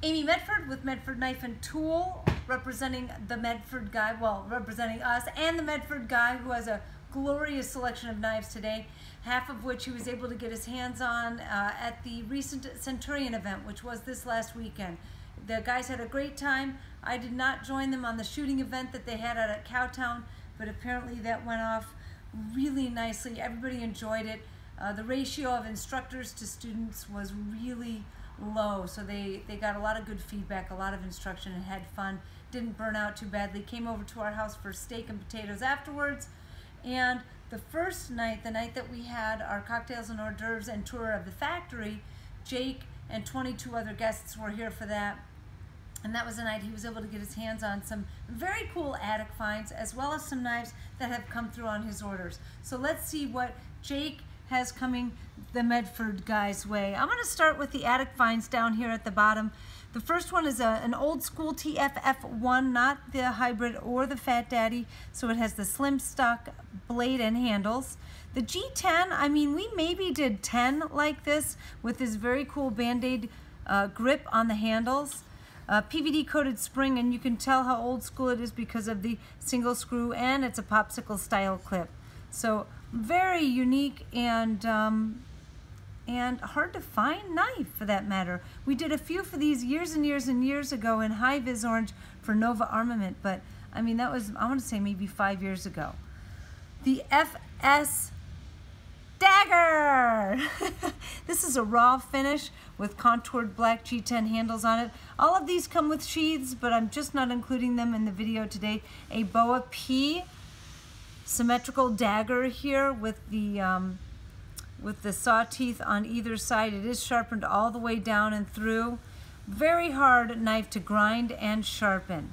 Amy Medford with Medford Knife and Tool, representing the Medford guy, well, representing us and the Medford guy, who has a glorious selection of knives today, half of which he was able to get his hands on at the recent Centurion event, which was this last weekend. The guys had a great time. I did not join them on the shooting event that they had out at Cowtown, but apparently that went off really nicely. Everybody enjoyed it. The ratio of instructors to students was really low, so they got a lot of good feedback, a lot of instruction, and had fun. Didn't burn out too badly. Came over to our house for steak and potatoes afterwards. And the first night, the night that we had our cocktails and hors d'oeuvres and tour of the factory, Jake and 22 other guests were here for that. And that was the night he was able to get his hands on some very cool attic finds, as well as some knives that have come through on his orders. So let's see what Jake has coming the Medford guy's way. I'm going to start with the attic finds down here at the bottom. The first one is an old school TFF1, not the hybrid or the Fat Daddy, so it has the slim stock blade and handles. The G10, I mean, we maybe did 10 like this with this very cool Band-Aid grip on the handles. PVD coated spring, and you can tell how old school it is because of the single screw, and it's a popsicle style clip. So very unique and hard to find knife for that matter. We did a few for these years and years and years ago in high vis orange for Nova Armament, but I mean that was, I want to say maybe 5 years ago. The FS Dagger! This is a raw finish with contoured black G10 handles on it. All of these come with sheaths, but I'm just not including them in the video today. A Boa P symmetrical dagger here with the saw teeth on either side. It is sharpened all the way down and through. Very hard knife to grind and sharpen.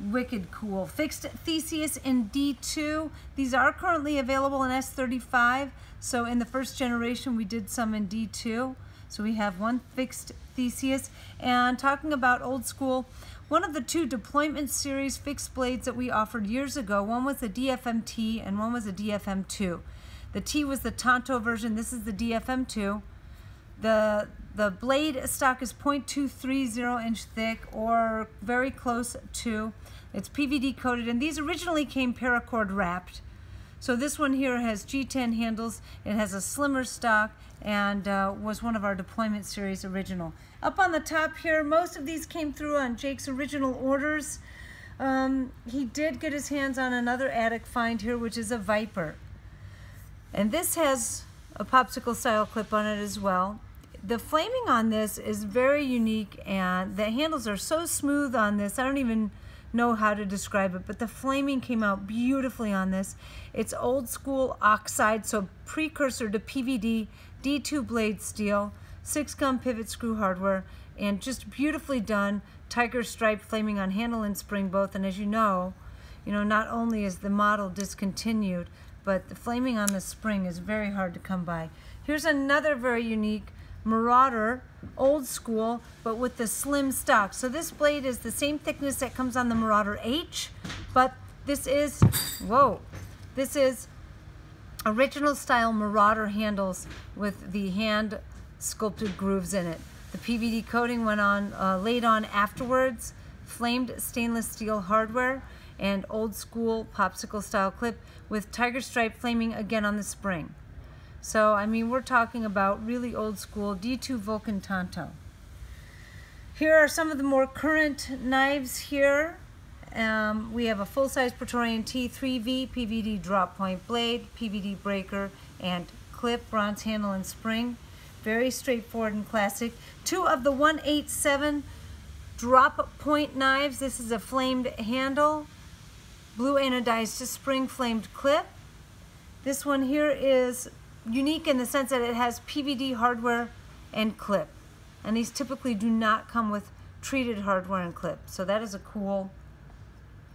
Wicked cool. Fixed Theseus in D2. These are currently available in S35. So in the first generation we did some in D2. So we have one fixed Theseus. And talking about old school, one of the two deployment series fixed blades that we offered years ago, one was the DFM-T and one was a DFM-2. The T was the Tonto version. This is the DFM-2. The blade stock is 0.230 inch thick, or very close to. It's PVD coated, and these originally came paracord wrapped. So this one here has G10 handles. It has a slimmer stock and was one of our deployment series original. Up on the top here, most of these came through on Jake's original orders. He did get his hands on another attic find here, which is a Viper. And this has a popsicle style clip on it as well. The flaming on this is very unique, and the handles are so smooth on this. I don't even know how to describe it, but the flaming came out beautifully on this. It's old school oxide, so precursor to PVD, D2 blade steel, 6-gun pivot screw hardware, and just beautifully done. Tiger stripe flaming on handle and spring both, and as you know, not only is the model discontinued, but the flaming on the spring is very hard to come by. Here's another very unique Marauder, old school, but with the slim stock. So this blade is the same thickness that comes on the Marauder H, but this is, this is original style Marauder handles with the hand sculpted grooves in it. The PVD coating went on, laid on afterwards, flamed stainless steel hardware, and old school popsicle style clip with tiger stripe flaming again on the spring. So I mean, we're talking about really old school D2 Vulcan Tonto. Here are some of the more current knives here. We have a full-size Praetorian T3V PVD drop point blade, PVD breaker, and clip, bronze handle and spring. Very straightforward and classic. Two of the 187 drop point knives. This is a flamed handle, blue anodized spring flamed clip. This one here is unique in the sense that it has PVD hardware and clip. And these typically do not come with treated hardware and clip. So that is a cool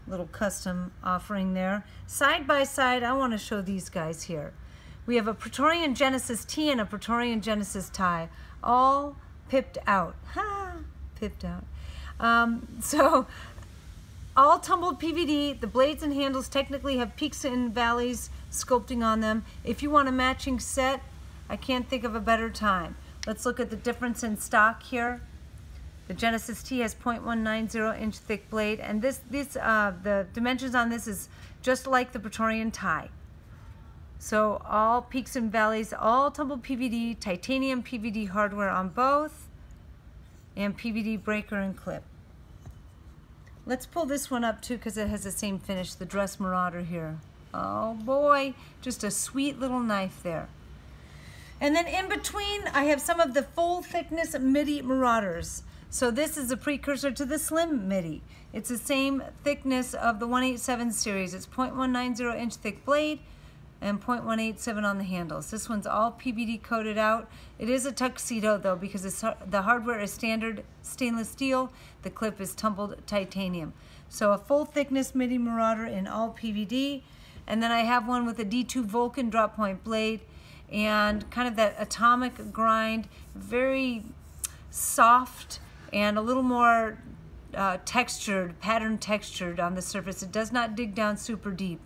little custom offering there. Side by side, I want to show these guys here. We have a Praetorian Genesis T and a Praetorian Genesis tie, all pipped out. Ha! Pipped out. So all tumbled PVD. The blades and handles technically have peaks and valleys sculpting on them. If you want a matching set, I can't think of a better time. Let's look at the difference in stock here. The Genesis T has 0.190 inch thick blade, and the dimensions on this is just like the Praetorian tie. So all peaks and valleys, all tumbled PVD, titanium PVD hardware on both, and PVD breaker and clip. Let's pull this one up too because it has the same finish, the Dress Marauder here. Oh boy, just a sweet little knife there. And then in between, I have some of the full thickness MIDI Marauders. So this is a precursor to the Slim MIDI. It's the same thickness of the 187 series. It's 0.190 inch thick blade and 0.187 on the handles. This one's all PVD coated out. It is a tuxedo though because the hardware is standard stainless steel. The clip is tumbled titanium. So a full thickness MIDI Marauder in all PVD. And then I have one with a D2 Vulcan drop point blade and kind of that atomic grind, very soft and a little more textured, pattern textured on the surface. It does not dig down super deep.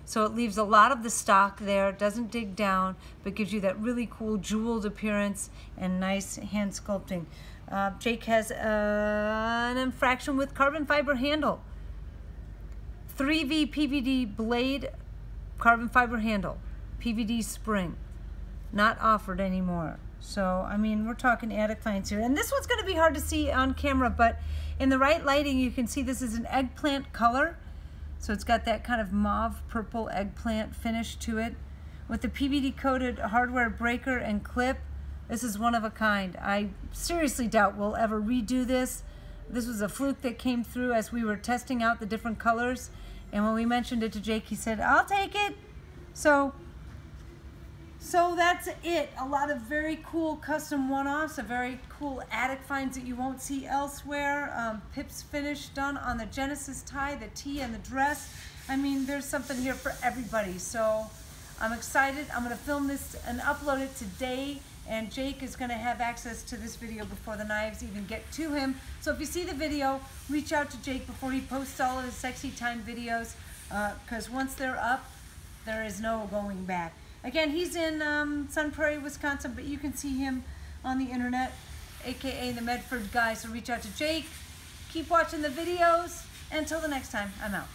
So it leaves a lot of the stock there, it doesn't dig down, but gives you that really cool jeweled appearance and nice hand sculpting. Jake has an infraction with carbon fiber handle. 3V PVD blade, carbon fiber handle, PVD spring. Not offered anymore. So, I mean, we're talking attic finds here. And this one's going to be hard to see on camera, but in the right lighting, you can see this is an eggplant color. So it's got that kind of mauve purple eggplant finish to it. With the PVD coated hardware breaker and clip, this is one of a kind. I seriously doubt we'll ever redo this. This was a fluke that came through as we were testing out the different colors. And when we mentioned it to Jake, he said, I'll take it. So that's it. A lot of very cool custom one-offs, a very cool attic finds that you won't see elsewhere. Pips finish done on the Genesis tie, the tee, and the dress. I mean, there's something here for everybody. So I'm excited. I'm going to film this and upload it today. And Jake is going to have access to this video before the knives even get to him. So if you see the video, reach out to Jake before he posts all of his sexy time videos, because once they're up, there is no going back. Again, he's in Sun Prairie, Wisconsin, but you can see him on the internet, aka the Medford guy. So reach out to Jake. Keep watching the videos. Until the next time, I'm out.